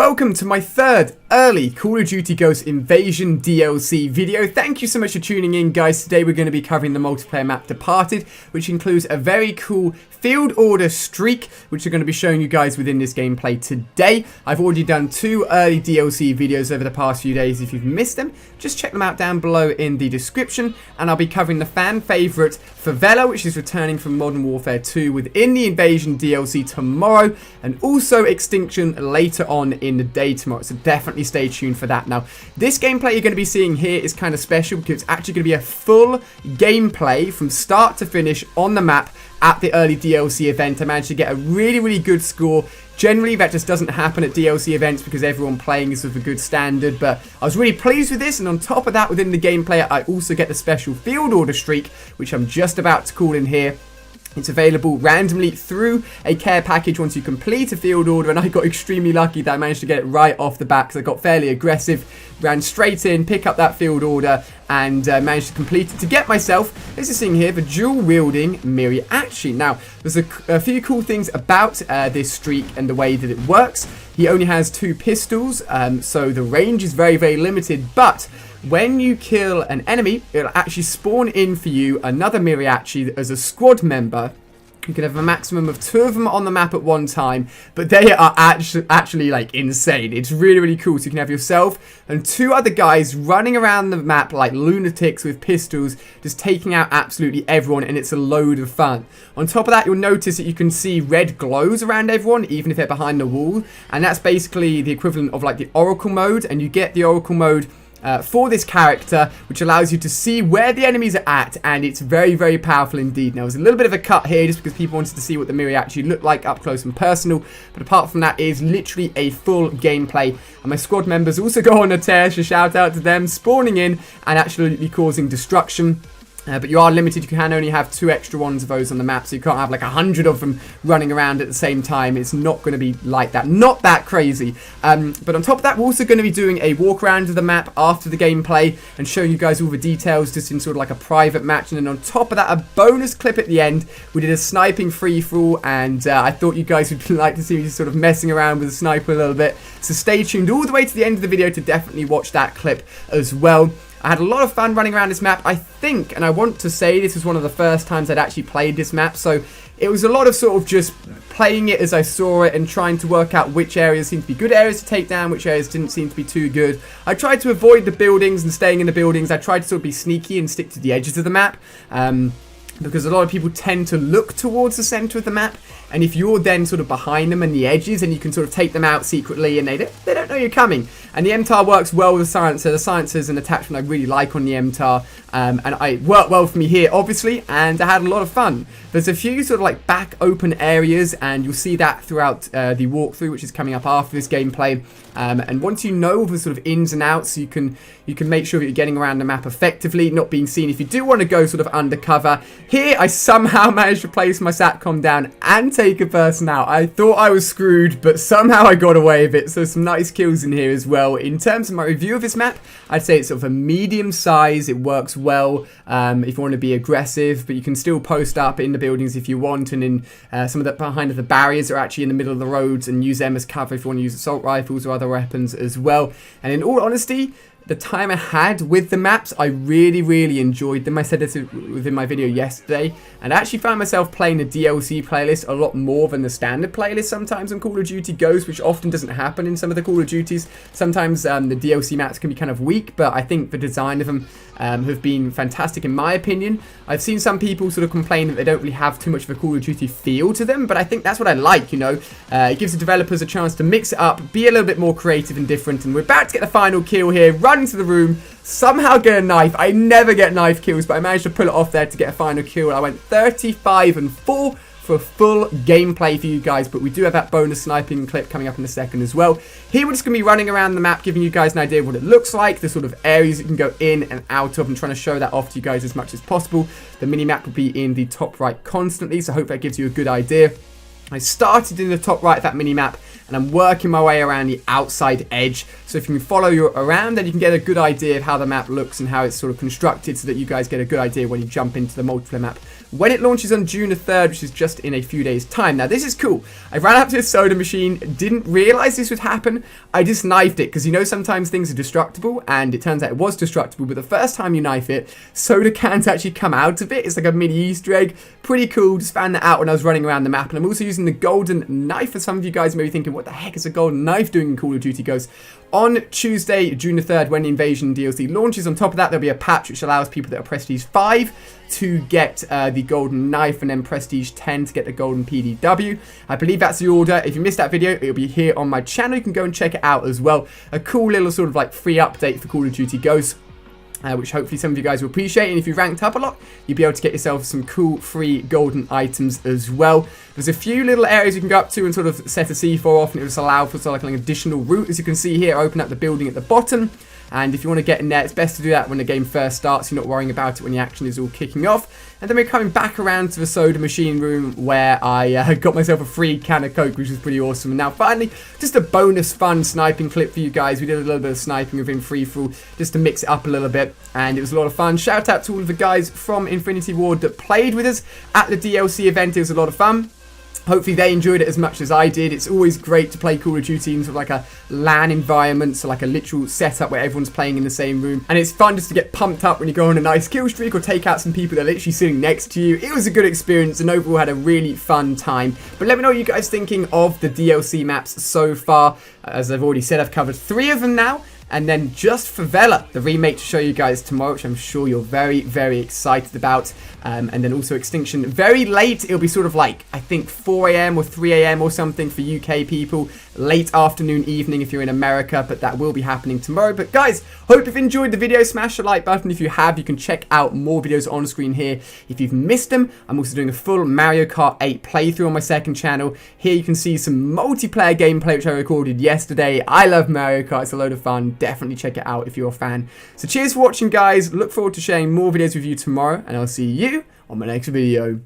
welcome to my third early Call of Duty Ghosts Invasion DLC video. Thank you so much for tuning in, guys. Today we're going to be covering the multiplayer map Departed, which includes a very cool field order streak, which we're going to be showing you guys within this gameplay today. I've already done 2 early DLC videos over the past few days. If you've missed them, just check them out down below in the description, and I'll be covering the fan favourite Favela, which is returning from Modern Warfare 2 within the Invasion DLC tomorrow, and also Extinction later on in the day tomorrow, so definitely stay tuned for that. Now, this gameplay you're going to be seeing here is kind of special because it's actually going to be a full gameplay from start to finish on the map at the early DLC event. I managed to get a really good score. Generally, that just doesn't happen at DLC events because everyone playing is of a good standard, but I was really pleased with this, and on top of that, within the gameplay, I also get the special field order streak, which I'm just about to call in here. It's available randomly through a care package once you complete a field order, and I got extremely lucky that I managed to get it right off the bat because I got fairly aggressive, ran straight in, pick up that field order, and managed to complete it to get myself, this is thing here, the dual-wielding Miriachi. Now, there's a few cool things about this streak and the way that it works. He only has 2 pistols, so the range is very limited, but when you kill an enemy, it'll actually spawn in for you another Miriachi as a squad member. You can have a maximum of 2 of them on the map at one time, but they are actually like insane. It's really cool. So you can have yourself and 2 other guys running around the map like lunatics with pistols, just taking out absolutely everyone, and it's a load of fun. On top of that, you'll notice that you can see red glows around everyone, even if they're behind the wall, and that's basically the equivalent of like the Oracle mode, and you get the Oracle mode for this character, which allows you to see where the enemies are at, and it's very powerful indeed. Now, there's a little bit of a cut here just because people wanted to see what the Miriachi looked like up close and personal, but apart from that, it is literally a full gameplay, and my squad members also go on a tear, so shout out to them, spawning in and absolutely causing destruction. But you are limited. You can only have 2 extra ones of those on the map, so you can't have like 100 of them running around at the same time. It's not going to be like that. Not that crazy. But on top of that, we're also going to be doing a walk around of the map after the gameplay and showing you guys all the details just in sort of like a private match. And then on top of that, a bonus clip at the end. We did a sniping free-for-all, and I thought you guys would like to see me sort of messing around with the sniper a little bit. So stay tuned all the way to the end of the video to definitely watch that clip as well. I had a lot of fun running around this map. I think, and I want to say, this was one of the first times I'd actually played this map, so it was a lot of sort of just playing it as I saw it and trying to work out which areas seemed to be good areas to take down, which areas didn't seem to be too good. I tried to avoid the buildings and staying in the buildings. I tried to sort of be sneaky and stick to the edges of the map, because a lot of people tend to look towards the center of the map, and if you're then sort of behind them and the edges, and you can sort of take them out secretly, and they don't know you're coming. And the MTAR works well with the silencer. The silencer is an attachment I really like on the MTAR, and it worked well for me here, obviously, and I had a lot of fun. There's a few sort of like back open areas, and you'll see that throughout the walkthrough, which is coming up after this gameplay. And once you know the sort of ins and outs, you can make sure that you're getting around the map effectively, not being seen. If you do want to go sort of undercover, here I somehow managed to place my SATCOM down and take a person out. I thought I was screwed, but somehow I got away with it. So some nice kills in here as well. In terms of my review of this map, I'd say it's sort of a medium size. It works well if you want to be aggressive, but you can still post up in the buildings if you want, and in some of the behind of the barriers are actually in the middle of the roads, and use them as cover if you want to use assault rifles or other weapons as well. And in all honesty, the time I had with the maps, I really enjoyed them. I said this within my video yesterday, and I actually found myself playing the DLC playlist a lot more than the standard playlist sometimes on Call of Duty Ghosts, which often doesn't happen in some of the Call of Duties. Sometimes the DLC maps can be kind of weak, but I think the design of them have been fantastic in my opinion. I've seen some people sort of complain that they don't really have too much of a Call of Duty feel to them, but I think that's what I like, you know. It gives the developers a chance to mix it up, be a little bit more creative and different, and we're about to get the final kill here. Run into the room, somehow get a knife. I never get knife kills, but I managed to pull it off there to get a final kill. I went 35-4 for full gameplay for you guys, but we do have that bonus sniping clip coming up in a second as well. Here we're just going to be running around the map, giving you guys an idea of what it looks like, the sort of areas you can go in and out of, and trying to show that off to you guys as much as possible. The mini-map will be in the top right constantly, so I hope that gives you a good idea. I started in the top right of that mini-map, and and I'm working my way around the outside edge. So if you can follow you around, then you can get a good idea of how the map looks and how it's sort of constructed, so that you guys get a good idea when you jump into the multiplayer map when it launches on June the 3rd, which is just in a few days time. Now this is cool. I ran up to a soda machine, didn't realize this would happen. I just knifed it, because you know sometimes things are destructible, and it turns out it was destructible, but the first time you knife it, soda cans actually come out of it. It's like a mini Easter egg. Pretty cool. Just found that out when I was running around the map. And I'm also using the golden knife. For some of you guys may be thinking, what the heck is a golden knife doing in Call of Duty Ghosts? On Tuesday, June the 3rd, when the Invasion DLC launches, on top of that, there'll be a patch which allows people that are Prestige 5 to get the golden knife, and then Prestige 10 to get the golden PDW. I believe that's the order. If you missed that video, it'll be here on my channel. You can go and check it out as well. A cool little sort of like free update for Call of Duty Ghosts. Which hopefully some of you guys will appreciate. And if you ranked up a lot, you'll be able to get yourself some cool free golden items as well. There's a few little areas you can go up to and sort of set a C4 off, and it will allow for sort of like an additional route. As you can see here, open up the building at the bottom. And if you want to get in there, it's best to do that when the game first starts. You're not worrying about it when the action is all kicking off. And then we're coming back around to the soda machine room, where I got myself a free can of Coke, which was pretty awesome. And now finally, just a bonus fun sniping clip for you guys. We did a little bit of sniping within free-for-all just to mix it up a little bit. And it was a lot of fun. Shout out to all of the guys from Infinity Ward that played with us at the DLC event. It was a lot of fun. Hopefully they enjoyed it as much as I did. It's always great to play Call of Duty in sort of like a LAN environment, so like a literal setup where everyone's playing in the same room. And it's fun just to get pumped up when you go on a nice kill streak or take out some people that are literally sitting next to you. It was a good experience, and overall had a really fun time. But let me know what you guys thinking of the DLC maps so far. As I've already said, I've covered 3 of them now. And then just Favela, the remake, to show you guys tomorrow, which I'm sure you're very, very excited about. And then also Extinction. Very late, it'll be sort of like, I think 4 AM or 3 AM or something for UK people. Late afternoon, evening if you're in America, but that will be happening tomorrow. But guys, hope you've enjoyed the video. Smash the like button if you have. You can check out more videos on screen here if you've missed them. I'm also doing a full Mario Kart 8 playthrough on my second channel. Here you can see some multiplayer gameplay, which I recorded yesterday. I love Mario Kart. It's a load of fun. Definitely check it out if you're a fan. So cheers for watching, guys. Look forward to sharing more videos with you tomorrow, and I'll see you on my next video.